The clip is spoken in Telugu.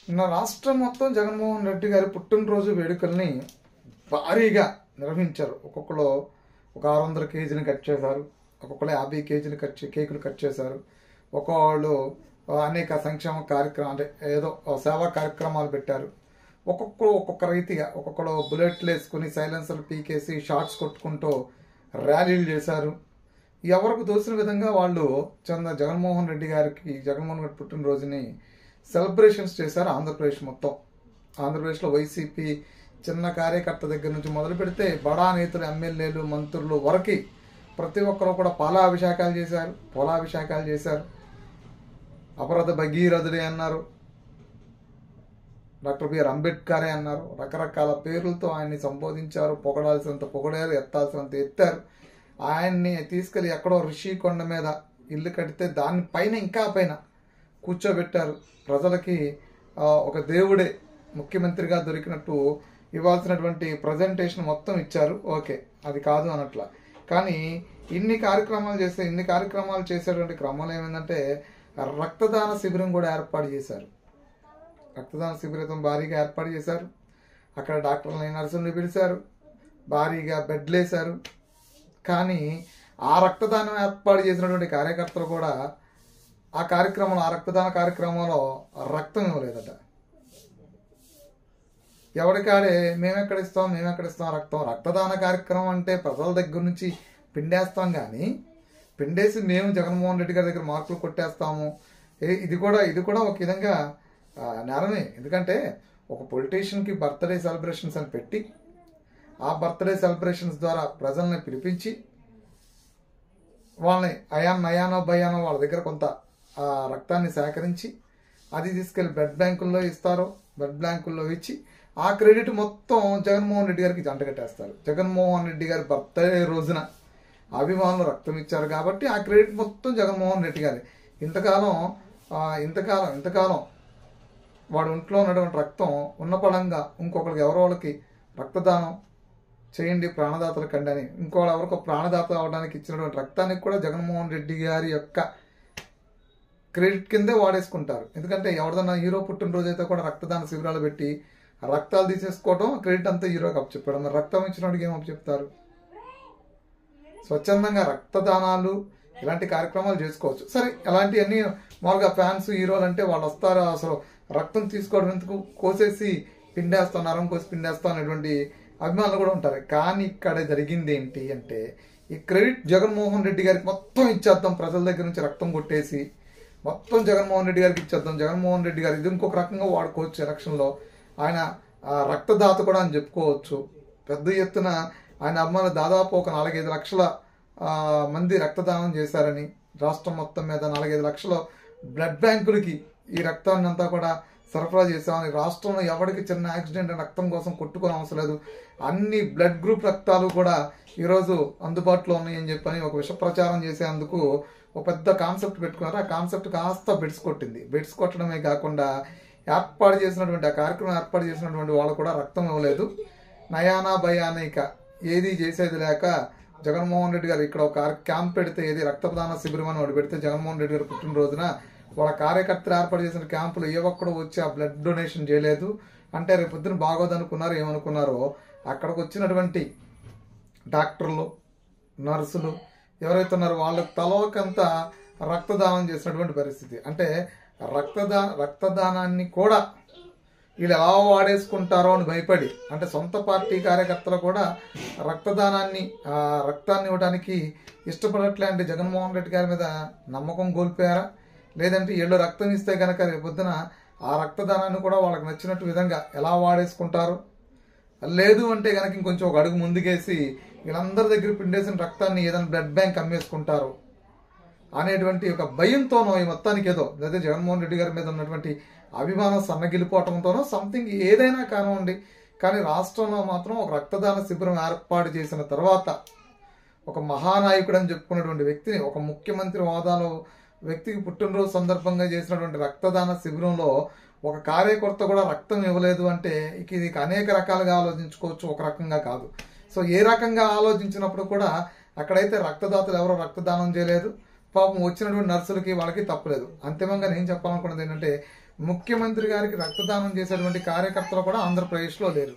నిన్న రాష్ట్రం మొత్తం జగన్మోహన్ రెడ్డి గారి పుట్టినరోజు వేడుకల్ని భారీగా నిర్వహించారు. ఒక్కొక్కరు ఒక 600 కేజీలు కట్ చేశారు, ఒక్కొక్కరు 50 కేజీలు కేకులు కట్ చేశారు, ఒక్కొక్కళ్ళు అనేక సంక్షేమ కార్యక్రమాలు అంటే ఏదో సేవా కార్యక్రమాలు పెట్టారు. ఒక్కొక్క రీతిగా ఒక్కొక్కరు బుల్లెట్లు వేసుకుని సైలెన్సర్లు పీకేసి షార్ట్స్ కొట్టుకుంటూ ర్యాలీలు చేశారు. ఎవరికి తోసిన విధంగా వాళ్ళు జగన్మోహన్ రెడ్డి గారికి పుట్టినరోజుని సెలబ్రేషన్స్ చేశారు. ఆంధ్రప్రదేశ్ మొత్తం, ఆంధ్రప్రదేశ్లో వైసీపీ చిన్న కార్యకర్త దగ్గర నుంచి మొదలు పెడితే బడా నేతలు, ఎమ్మెల్యేలు, మంత్రులు వరకు ప్రతి ఒక్కరు కూడా పోలాభిషేకాలు చేశారు. అపరాధ భగీరథుడే అన్నారు, డాక్టర్ బిఆర్ అంబేద్కరే అన్నారు. రకరకాల పేర్లతో ఆయన్ని సంబోధించారు. పొగడాల్సినంత పొగడారు, ఎత్తాల్సినంత ఎత్తారు. ఆయన్ని తీసుకెళ్లి ఎక్కడో రిషికొండ మీద ఇల్లు కడితే దాని పైన ఇంకా పైన కూర్చోబెట్టారు. ప్రజలకి ఒక దేవుడే ముఖ్యమంత్రిగా దొరికినట్టు ఇవ్వాల్సినటువంటి ప్రజెంటేషన్ మొత్తం ఇచ్చారు. ఓకే, అది కాదు అనట్లా. కానీ ఇన్ని కార్యక్రమాలు చేసేటువంటి క్రమంలో ఏమైందంటే రక్తదాన శిబిరం కూడా ఏర్పాటు చేశారు. రక్తదాన శిబిరం భారీగా ఏర్పాటు చేశారు. అక్కడ డాక్టర్లని, నర్సుల్ని పిలిచారు, భారీగా బెడ్లు వేశారు. కానీ ఆ రక్తదానం ఏర్పాటు చేసినటువంటి కార్యకర్తలు కూడా ఆ రక్తదాన కార్యక్రమంలో రక్తం ఇవ్వలేదట. ఎవరికాడే మేమెక్కడిస్తాం రక్తదాన కార్యక్రమం అంటే ప్రజల దగ్గర నుంచి పిండేస్తాం, కానీ పిండేసి మేము జగన్మోహన్ రెడ్డి గారి దగ్గర మార్కులు కొట్టేస్తాము. ఇది కూడా ఒక విధంగా నేరమే. ఎందుకంటే ఒక పొలిటీషియన్కి బర్త్డే సెలబ్రేషన్స్ అని పెట్టి ఆ బర్త్డే సెలబ్రేషన్స్ ద్వారా ప్రజల్ని పిలిపించి వాళ్ళని నయానో భయానో వాళ్ళ దగ్గర కొంత రక్తాన్ని సేకరించి అది తీసుకెళ్లి బ్లడ్ బ్యాంకుల్లో ఇస్తారు. బ్లడ్ బ్యాంకుల్లో ఇచ్చి ఆ క్రెడిట్ మొత్తం జగన్మోహన్ రెడ్డి గారికి జంటగట్టేస్తారు. జగన్మోహన్ రెడ్డి గారి బర్త్డే రోజున అభిమానులు రక్తం ఇచ్చారు కాబట్టి ఆ క్రెడిట్ మొత్తం జగన్మోహన్ రెడ్డి గారి. ఇంతకాలం వాడు ఒంట్లో ఉన్నటువంటి రక్తం ఉన్నపడంగా ఇంకొకరికి వాళ్ళకి రక్తదానం చేయండి ప్రాణదాతల కండి అని ఎవరికో ప్రాణదాత అవడానికి ఇచ్చినటువంటి రక్తానికి కూడా జగన్మోహన్ రెడ్డి గారి యొక్క క్రెడిట్ కిందే వాడేసుకుంటారు. ఎందుకంటే ఎవరిదన్నా హీరో పుట్టినరోజు అయితే కూడా రక్తదాన శిబిరాలు పెట్టి రక్తాలు తీసేసుకోవడం, క్రెడిట్ అంతా హీరోకి అప్పచెప్పాడు. మరి రక్తం ఇచ్చినోడికి ఏం అప్పచెప్తారు? స్వచ్ఛందంగా రక్తదానాలు ఇలాంటి కార్యక్రమాలు చేసుకోవచ్చు. సరే, ఇలాంటివన్నీ మామూలుగా ఫ్యాన్స్, హీరోలు అంటే వాళ్ళు వస్తారు, అసలు రక్తం తీసుకోవడం ఎందుకు, కోసేసి పిండేస్తాం, నరం కోసి పిండేస్తాం అనేటువంటి అభిమానులు కూడా ఉంటారు. కానీ ఇక్కడ జరిగింది ఏంటి అంటే ఈ క్రెడిట్ జగన్మోహన్ రెడ్డి గారికి మొత్తం ఇచ్చేద్దాం, ప్రజల దగ్గర నుంచి రక్తం కొట్టేసి మొత్తం జగన్మోహన్ రెడ్డి గారికి ఇచ్చేద్దాం. జగన్మోహన్ రెడ్డి గారు ఇది ఇంకొక రకంగా వాడుకోవచ్చు. ఎలక్షన్లో ఆయన రక్తదాత కూడా అని చెప్పుకోవచ్చు. పెద్ద ఎత్తున ఆయన అభిమానులు దాదాపు ఒక 4-5 లక్షల మంది రక్తదానం చేశారని, రాష్ట్రం మొత్తం మీద 4-5 లక్షల బ్లడ్ బ్యాంకులకి ఈ రక్తాన్ని అంతా కూడా సరఫరా చేశామని, రాష్ట్రంలో ఎవరికి చిన్న యాక్సిడెంట్ రక్తం కోసం కొట్టుకొని అవసరం లేదు, అన్ని బ్లడ్ గ్రూప్ రక్తాలు కూడా ఈరోజు అందుబాటులో ఉన్నాయని చెప్పని ఒక విష ప్రచారం చేసేందుకు ఒక పెద్ద కాన్సెప్ట్ పెట్టుకున్నారు. ఆ కాన్సెప్ట్ కాస్త బెడ్స్ కొట్టింది. బెడ్స్ కొట్టడమే కాకుండా ఆ కార్యక్రమం ఏర్పాటు చేసినటువంటి వాళ్ళు కూడా రక్తం ఇవ్వలేదు. నయానా భయానిక ఏది చేసేది లేక జగన్మోహన్ రెడ్డి గారు ఇక్కడ ఒక క్యాంప్ పెడితే, ఏది రక్తదాన శిబిరం అని ఒకటి పెడితే జగన్మోహన్ రెడ్డి గారు పుట్టినరోజున వాళ్ళ కార్యకర్తలు ఏర్పాటు చేసిన క్యాంపులు ఏ ఒక్కడు వచ్చి ఆ బ్లడ్ డొనేషన్ చేయలేదు. అంటే రేపు పొద్దున బాగోదనుకున్నారు. ఏమనుకున్నారో అక్కడికి వచ్చినటువంటి డాక్టర్లు, నర్సులు ఎవరైతే ఉన్నారో వాళ్ళకి తలోకంత రక్తదానం చేసినటువంటి పరిస్థితి. అంటే రక్తదానాన్ని కూడా వీళ్ళు ఎలా వాడేసుకుంటారో అని భయపడి, అంటే సొంత పార్టీ కార్యకర్తలు కూడా రక్తాన్ని ఇవ్వడానికి ఇష్టపడట్లే. అంటే జగన్మోహన్ రెడ్డి గారి మీద నమ్మకం కోల్పోయారా, లేదంటే వీళ్ళు రక్తం ఇస్తే కనుక రేపొద్దున ఆ రక్తదానాన్ని కూడా వాళ్ళకి నచ్చినట్టు విధంగా ఎలా వాడేసుకుంటారు, లేదు అంటే కనుక ఇంకొంచెం ఒక అడుగు ముందుకేసి వీళ్ళందరి దగ్గర పిండేసిన రక్తాన్ని ఏదైనా బ్లడ్ బ్యాంక్ అమ్మేసుకుంటారు అనేటువంటి ఒక భయంతోనో ఈ మొత్తానికి ఏదో లేదా జగన్మోహన్ రెడ్డి గారి మీద ఉన్నటువంటి అభిమానం సన్నగిలిపోవటంతోనో సంథింగ్ ఏదైనా కానివ్వండి. కానీ రాష్ట్రంలో మాత్రం ఒక రక్తదాన శిబిరం ఏర్పాటు చేసిన తర్వాత ఒక మహానాయకుడు అని చెప్పుకున్నటువంటి వ్యక్తిని, ఒక ముఖ్యమంత్రి హోదాలో వ్యక్తికి పుట్టినరోజు సందర్భంగా చేసినటువంటి రక్తదాన శిబిరంలో ఒక కార్యకర్త కూడా రక్తం ఇవ్వలేదు అంటే ఇది అనేక రకాలుగా ఆలోచించుకోవచ్చు, ఒక రకంగా కాదు. సో ఏ రకంగా ఆలోచించినప్పుడు కూడా అక్కడైతే రక్తదాతలు ఎవరో రక్తదానం చేయలేదు, పాపం వచ్చినటువంటి నర్సులకి వాళ్ళకి తప్పలేదు. అంతిమంగా నేను చెప్పాలనుకున్నది ఏంటంటే ముఖ్యమంత్రి గారికి రక్తదానం చేసేటువంటి కార్యకర్తలు కూడా ఆంధ్రప్రదేశ్లో లేరు.